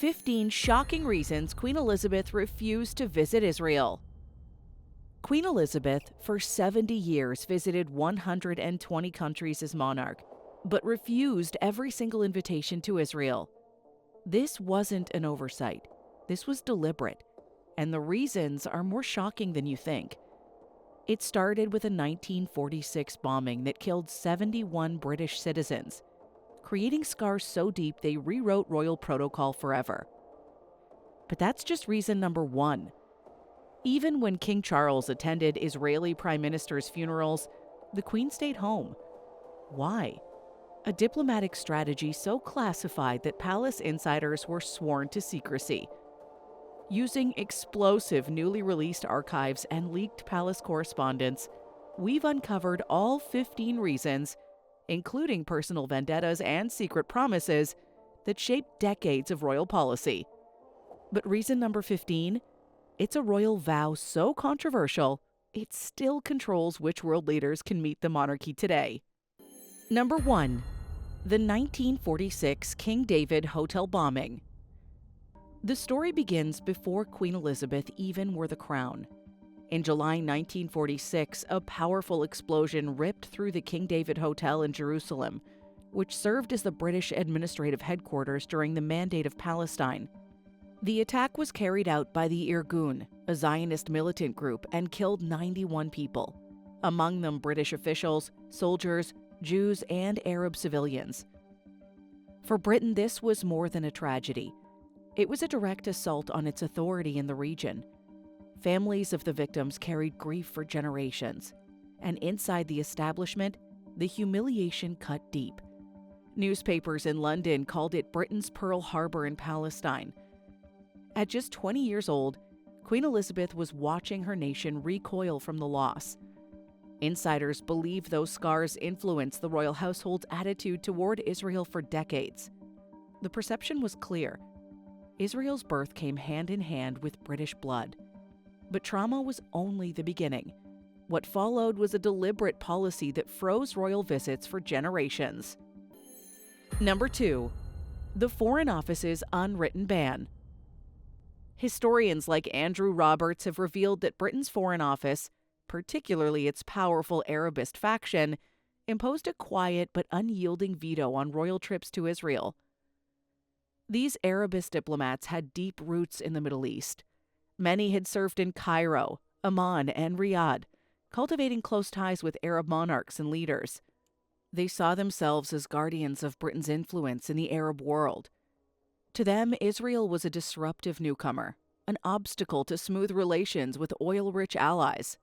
15 shocking reasons Queen Elizabeth refused to visit Israel. Queen Elizabeth, for 70 years, visited 120 countries as monarch, but refused every single invitation to Israel. This wasn't an oversight. This was deliberate, and the reasons are more shocking than you think. It started with a 1946 bombing that killed 71 British citizens, creating scars so deep they rewrote royal protocol forever. But that's just reason number one. Even when King Charles attended Israeli prime ministers' funerals, the Queen stayed home. Why? A diplomatic strategy so classified that palace insiders were sworn to secrecy. Using explosive newly released archives and leaked palace correspondence, we've uncovered all 15 reasons, including personal vendettas and secret promises, that shaped decades of royal policy. But reason number 15? It's a royal vow so controversial, it still controls which world leaders can meet the monarchy today. Number 1. The 1946 King David Hotel bombing. The story begins before Queen Elizabeth even wore the crown. In July 1946, a powerful explosion ripped through the King David Hotel in Jerusalem, which served as the British administrative headquarters during the Mandate of Palestine. The attack was carried out by the Irgun, a Zionist militant group, and killed 91 people, among them British officials, soldiers, Jews, and Arab civilians. For Britain, this was more than a tragedy. It was a direct assault on its authority in the region. Families of the victims carried grief for generations, and inside the establishment, the humiliation cut deep. Newspapers in London called it Britain's Pearl Harbor in Palestine. At just 20 years old, Queen Elizabeth was watching her nation recoil from the loss. Insiders believe those scars influenced the royal household's attitude toward Israel for decades. The perception was clear. Israel's birth came hand in hand with British blood. But trauma was only the beginning. What followed was a deliberate policy that froze royal visits for generations. Number 2. The Foreign Office's unwritten ban. Historians like Andrew Roberts have revealed that Britain's Foreign Office, particularly its powerful Arabist faction, imposed a quiet but unyielding veto on royal trips to Israel. These Arabist diplomats had deep roots in the Middle East. Many had served in Cairo, Amman, and Riyadh, cultivating close ties with Arab monarchs and leaders. They saw themselves as guardians of Britain's influence in the Arab world. To them, Israel was a disruptive newcomer, an obstacle to smooth relations with oil-rich allies.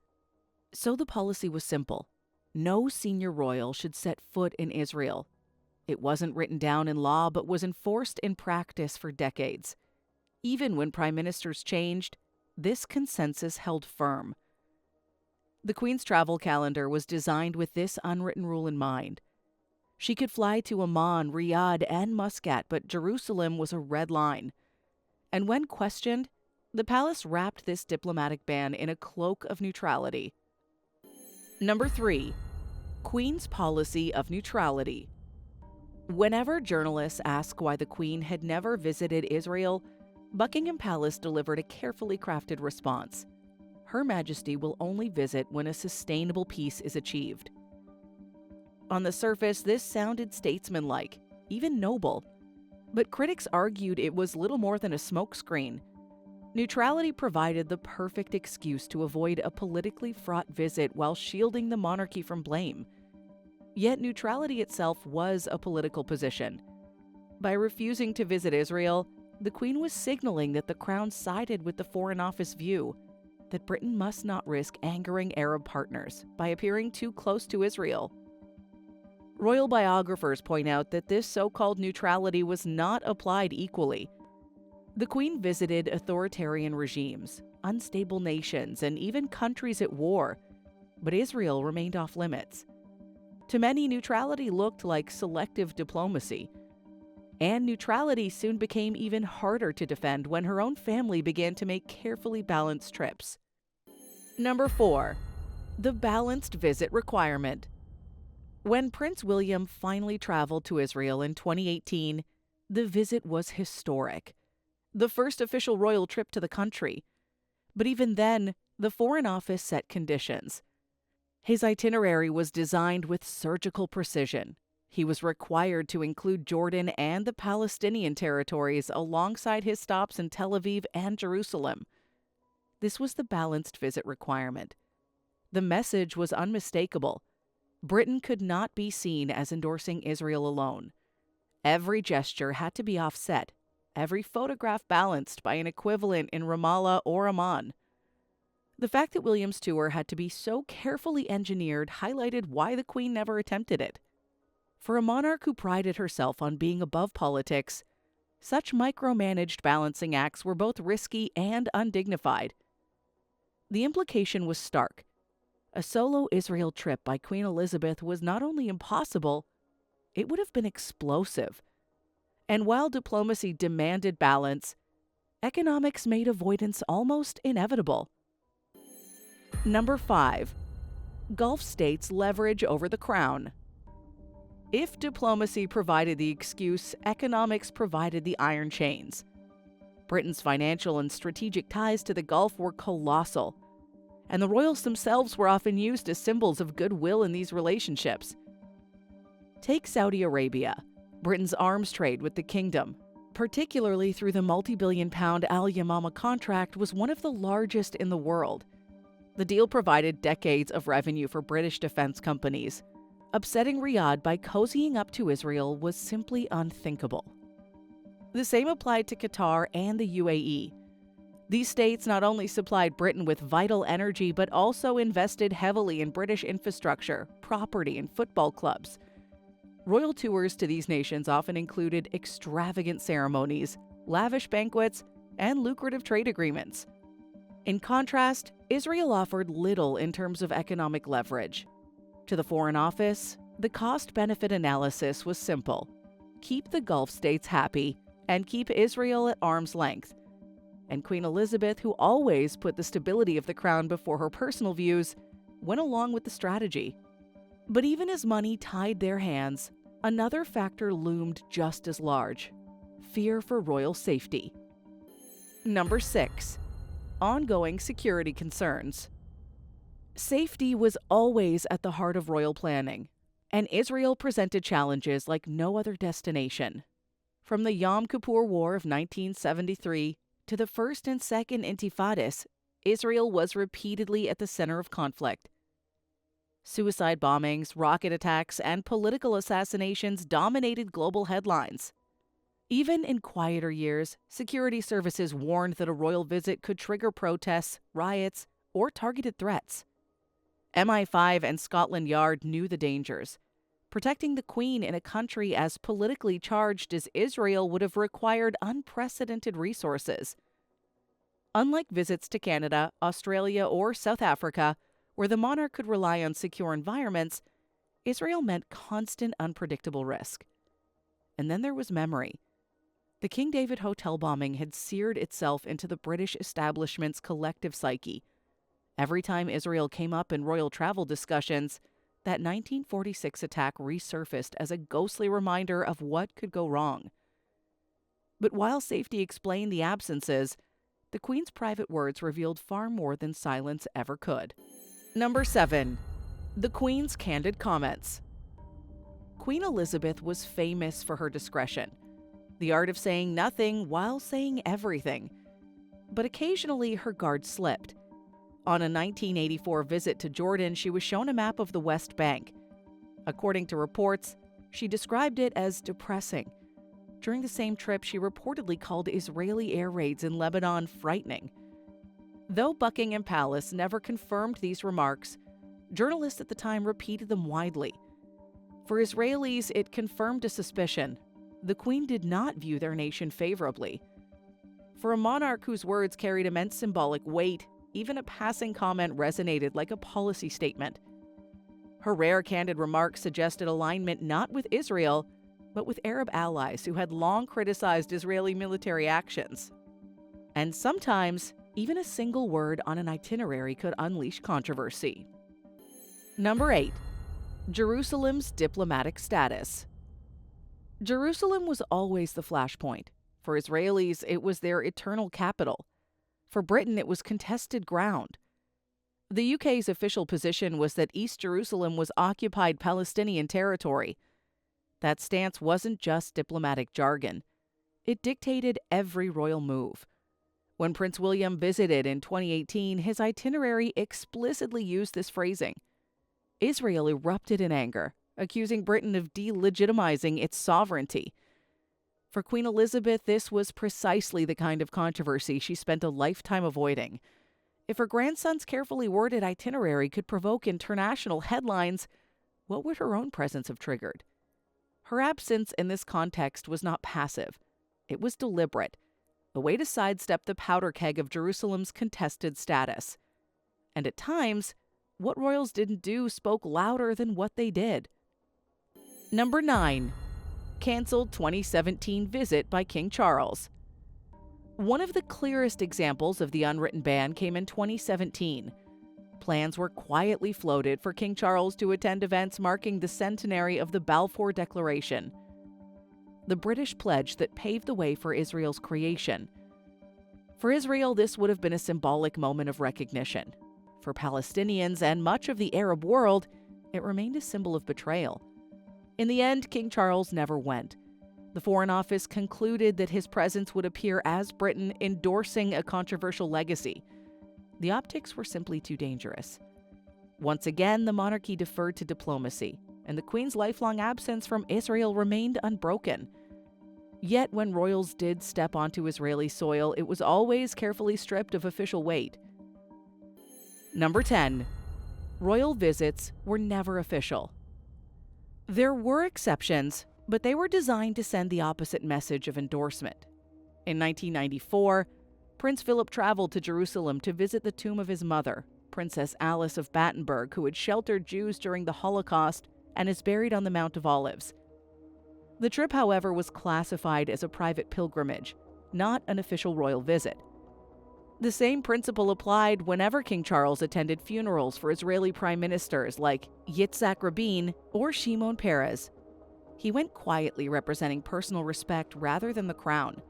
So the policy was simple. No senior royal should set foot in Israel. It wasn't written down in law, but was enforced in practice for decades. Even when prime ministers changed, this consensus held firm. The Queen's travel calendar was designed with this unwritten rule in mind. She could fly to Amman, Riyadh, and Muscat, but Jerusalem was a red line. And when questioned, the palace wrapped this diplomatic ban in a cloak of neutrality. Number 3. Queen's policy of neutrality. Whenever journalists ask why the Queen had never visited Israel, Buckingham Palace delivered a carefully crafted response. Her Majesty will only visit when a sustainable peace is achieved. On the surface, this sounded statesmanlike, even noble. But critics argued it was little more than a smokescreen. Neutrality provided the perfect excuse to avoid a politically fraught visit while shielding the monarchy from blame. Yet neutrality itself was a political position. By refusing to visit Israel, the Queen was signaling that the Crown sided with the Foreign Office view, that Britain must not risk angering Arab partners by appearing too close to Israel. Royal biographers point out that this so-called neutrality was not applied equally. The Queen visited authoritarian regimes, unstable nations, and even countries at war, but Israel remained off limits. To many, neutrality looked like selective diplomacy. And neutrality soon became even harder to defend when her own family began to make carefully balanced trips. Number 4. The balanced visit requirement. When Prince William finally traveled to Israel in 2018, the visit was historic. the first official royal trip to the country. But even then, the Foreign Office set conditions. His itinerary was designed with surgical precision. He was required to include Jordan and the Palestinian territories alongside his stops in Tel Aviv and Jerusalem. This was the balanced visit requirement. The message was unmistakable. Britain could not be seen as endorsing Israel alone. Every gesture had to be offset, every photograph balanced by an equivalent in Ramallah or Amman. The fact that William's tour had to be so carefully engineered highlighted why the Queen never attempted it. For a monarch who prided herself on being above politics, such micromanaged balancing acts were both risky and undignified. The implication was stark. A solo Israel trip by Queen Elizabeth was not only impossible, it would have been explosive. And while diplomacy demanded balance, economics made avoidance almost inevitable. Number 5. Gulf states' leverage over the crown. If diplomacy provided the excuse, economics provided the iron chains. Britain's financial and strategic ties to the Gulf were colossal, and the royals themselves were often used as symbols of goodwill in these relationships. Take Saudi Arabia. Britain's arms trade with the kingdom, particularly through the multi-billion-pound Al Yamama contract, was one of the largest in the world. The deal provided decades of revenue for British defense companies. Upsetting Riyadh by cozying up to Israel was simply unthinkable. The same applied to Qatar and the UAE. These states not only supplied Britain with vital energy but also invested heavily in British infrastructure, property, and football clubs. Royal tours to these nations often included extravagant ceremonies, lavish banquets, and lucrative trade agreements. In contrast, Israel offered little in terms of economic leverage. To the Foreign Office, the cost-benefit analysis was simple. Keep the Gulf states happy and keep Israel at arm's length. And Queen Elizabeth, who always put the stability of the crown before her personal views, went along with the strategy. But even as money tied their hands, another factor loomed just as large: fear for royal safety. Number 6. Ongoing security concerns. Safety was always at the heart of royal planning, and Israel presented challenges like no other destination. From the Yom Kippur War of 1973 to the First and Second Intifadas, Israel was repeatedly at the center of conflict. Suicide bombings, rocket attacks, and political assassinations dominated global headlines. Even in quieter years, security services warned that a royal visit could trigger protests, riots, or targeted threats. MI5 and Scotland Yard knew the dangers. Protecting the Queen in a country as politically charged as Israel would have required unprecedented resources. Unlike visits to Canada, Australia, or South Africa, where the monarch could rely on secure environments, Israel meant constant unpredictable risk. And then there was memory. The King David Hotel bombing had seared itself into the British establishment's collective psyche. Every time Israel came up in royal travel discussions, that 1946 attack resurfaced as a ghostly reminder of what could go wrong. But while safety explained the absences, the Queen's private words revealed far more than silence ever could. Number 7. The Queen's candid comments. Queen Elizabeth was famous for her discretion, the art of saying nothing while saying everything. But occasionally her guard slipped. On a 1984 visit to Jordan, she was shown a map of the West Bank. According to reports, she described it as depressing. During the same trip, she reportedly called Israeli air raids in Lebanon frightening. Though Buckingham Palace never confirmed these remarks, journalists at the time repeated them widely. For Israelis, it confirmed a suspicion. The Queen did not view their nation favorably. For a monarch whose words carried immense symbolic weight, even a passing comment resonated like a policy statement. Her rare candid remarks suggested alignment not with Israel, but with Arab allies who had long criticized Israeli military actions. And sometimes, even a single word on an itinerary could unleash controversy. Number 8. Jerusalem's diplomatic status. Jerusalem was always the flashpoint. For Israelis, it was their eternal capital. For Britain, it was contested ground. The UK's official position was that East Jerusalem was occupied Palestinian territory. That stance wasn't just diplomatic jargon. It dictated every royal move. When Prince William visited in 2018, his itinerary explicitly used this phrasing. Israel erupted in anger, accusing Britain of delegitimizing its sovereignty. For Queen Elizabeth, this was precisely the kind of controversy she spent a lifetime avoiding. If her grandson's carefully worded itinerary could provoke international headlines, what would her own presence have triggered? Her absence in this context was not passive. It was deliberate, a way to sidestep the powder keg of Jerusalem's contested status. And at times, what royals didn't do spoke louder than what they did. Number 9. Cancelled 2017 visit by King Charles. One of the clearest examples of the unwritten ban came in 2017. Plans were quietly floated for King Charles to attend events marking the centenary of the Balfour Declaration, the British pledge that paved the way for Israel's creation. For Israel, this would have been a symbolic moment of recognition. For Palestinians and much of the Arab world, it remained a symbol of betrayal. In the end, King Charles never went. The Foreign Office concluded that his presence would appear as Britain endorsing a controversial legacy. The optics were simply too dangerous. Once again, the monarchy deferred to diplomacy, and the Queen's lifelong absence from Israel remained unbroken. Yet when royals did step onto Israeli soil, it was always carefully stripped of official weight. Number 10. Royal visits were never official. There were exceptions, but they were designed to send the opposite message of endorsement. In 1994, Prince Philip traveled to Jerusalem to visit the tomb of his mother, Princess Alice of Battenberg, who had sheltered Jews during the Holocaust and is buried on the Mount of Olives. The trip, however, was classified as a private pilgrimage, not an official royal visit. The same principle applied whenever King Charles attended funerals for Israeli prime ministers like Yitzhak Rabin or Shimon Peres. He went quietly, representing personal respect rather than the crown.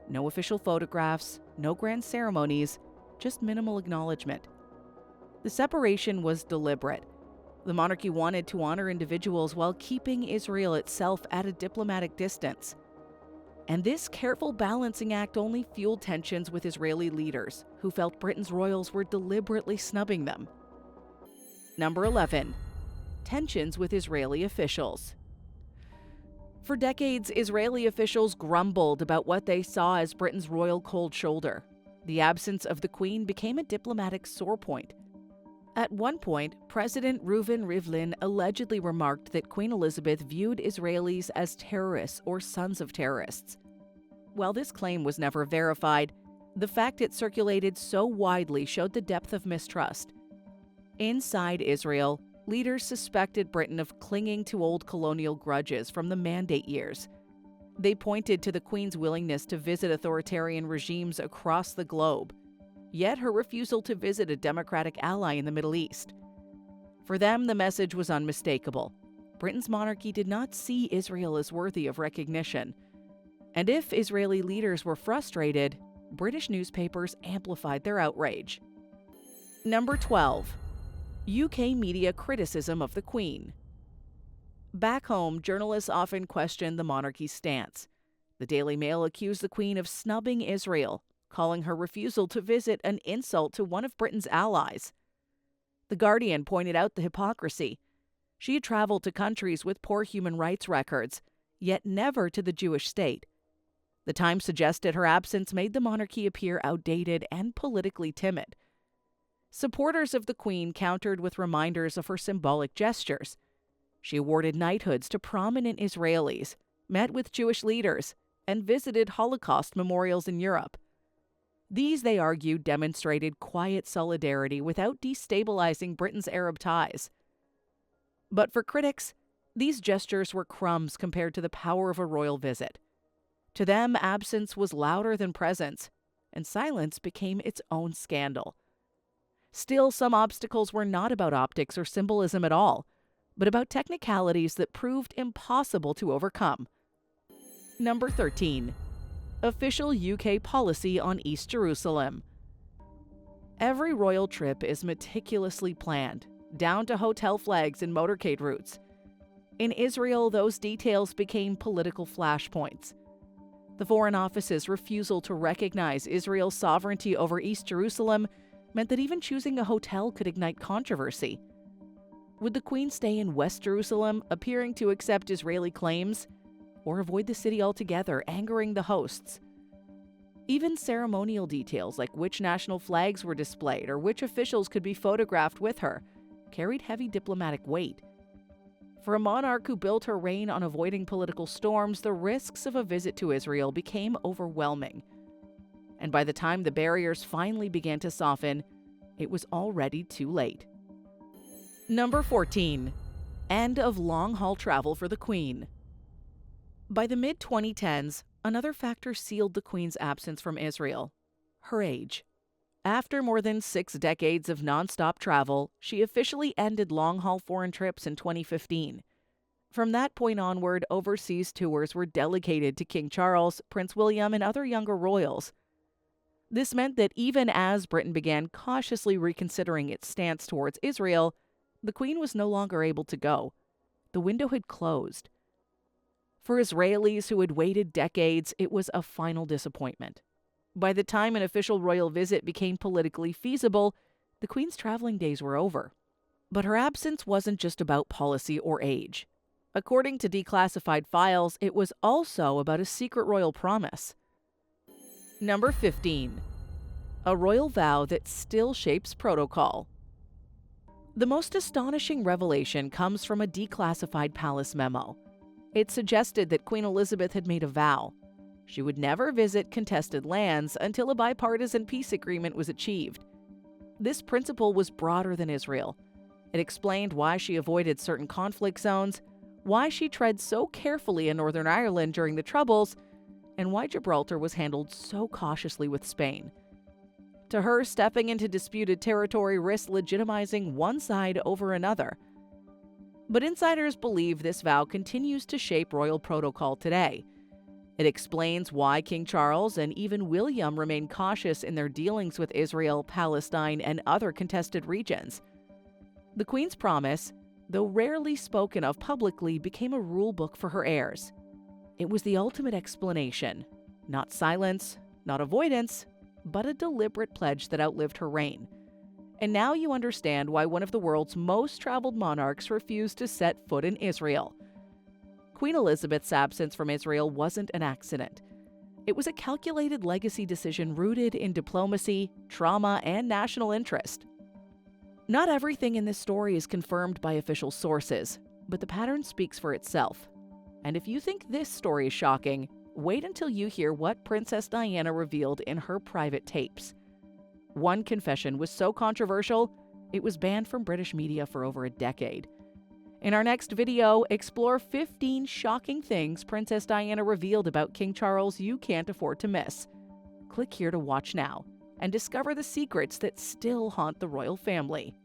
No official photographs, no grand ceremonies, just minimal acknowledgement. The separation was deliberate. The monarchy wanted to honor individuals while keeping Israel itself at a diplomatic distance. And this careful balancing act only fueled tensions with Israeli leaders, who felt Britain's royals were deliberately snubbing them. Number 11. Tensions with Israeli officials. For decades, Israeli officials grumbled about what they saw as Britain's royal cold shoulder. The absence of the Queen became a diplomatic sore point. At one point, President Reuven Rivlin allegedly remarked that Queen Elizabeth viewed Israelis as terrorists or sons of terrorists. While this claim was never verified, the fact it circulated so widely showed the depth of mistrust. Inside Israel, leaders suspected Britain of clinging to old colonial grudges from the Mandate years. They pointed to the Queen's willingness to visit authoritarian regimes across the globe, yet her refusal to visit a democratic ally in the Middle East. For them, the message was unmistakable. Britain's monarchy did not see Israel as worthy of recognition. And if Israeli leaders were frustrated, British newspapers amplified their outrage. Number 12. UK media criticism of the Queen. Back home, journalists often questioned the monarchy's stance. The Daily Mail accused the Queen of snubbing Israel, calling her refusal to visit an insult to one of Britain's allies. The Guardian pointed out the hypocrisy. She had traveled to countries with poor human rights records, yet never to the Jewish state. The Times suggested her absence made the monarchy appear outdated and politically timid. Supporters of the Queen countered with reminders of her symbolic gestures. She awarded knighthoods to prominent Israelis, met with Jewish leaders, and visited Holocaust memorials in Europe. These, they argued, demonstrated quiet solidarity without destabilizing Britain's Arab ties. But for critics, these gestures were crumbs compared to the power of a royal visit. To them, absence was louder than presence, and silence became its own scandal. Still, some obstacles were not about optics or symbolism at all, but about technicalities that proved impossible to overcome. Number 13. Official UK policy on East Jerusalem. Every royal trip is meticulously planned, down to hotel flags and motorcade routes. In Israel, those details became political flashpoints. The Foreign Office's refusal to recognize Israel's sovereignty over East Jerusalem meant that even choosing a hotel could ignite controversy. Would the Queen stay in West Jerusalem, appearing to accept Israeli claims, or avoid the city altogether, angering the hosts? Even ceremonial details like which national flags were displayed or which officials could be photographed with her carried heavy diplomatic weight. For a monarch who built her reign on avoiding political storms, the risks of a visit to Israel became overwhelming. And by the time the barriers finally began to soften, it was already too late. Number 14. End of long-haul travel for the Queen. By the mid-2010s, another factor sealed the Queen's absence from Israel: her age. After more than 6 decades of nonstop travel, she officially ended long-haul foreign trips in 2015. From that point onward, overseas tours were delegated to King Charles, Prince William, and other younger royals. This meant that even as Britain began cautiously reconsidering its stance towards Israel, the Queen was no longer able to go. The window had closed. For Israelis who had waited decades, it was a final disappointment. By the time an official royal visit became politically feasible, the Queen's traveling days were over. But her absence wasn't just about policy or age. According to declassified files, it was also about a secret royal promise. Number 15. A royal vow that still shapes protocol. The most astonishing revelation comes from a declassified palace memo. It suggested that Queen Elizabeth had made a vow. She would never visit contested lands until a bipartisan peace agreement was achieved. This principle was broader than Israel. It explained why she avoided certain conflict zones, why she tread so carefully in Northern Ireland during the Troubles, and why Gibraltar was handled so cautiously with Spain. To her, stepping into disputed territory risked legitimizing one side over another. But insiders believe this vow continues to shape royal protocol today. It explains why King Charles and even William remain cautious in their dealings with Israel, Palestine, and other contested regions. The Queen's promise, though rarely spoken of publicly, became a rule book for her heirs. It was the ultimate explanation, not silence, not avoidance, but a deliberate pledge that outlived her reign. And now you understand why one of the world's most traveled monarchs refused to set foot in Israel. Queen Elizabeth's absence from Israel wasn't an accident. It was a calculated legacy decision rooted in diplomacy, trauma, and national interest. Not everything in this story is confirmed by official sources, but the pattern speaks for itself. And if you think this story is shocking, wait until you hear what Princess Diana revealed in her private tapes. One confession was so controversial, it was banned from British media for over a decade. In our next video, explore 15 shocking things Princess Diana revealed about King Charles you can't afford to miss. Click here to watch now and discover the secrets that still haunt the royal family.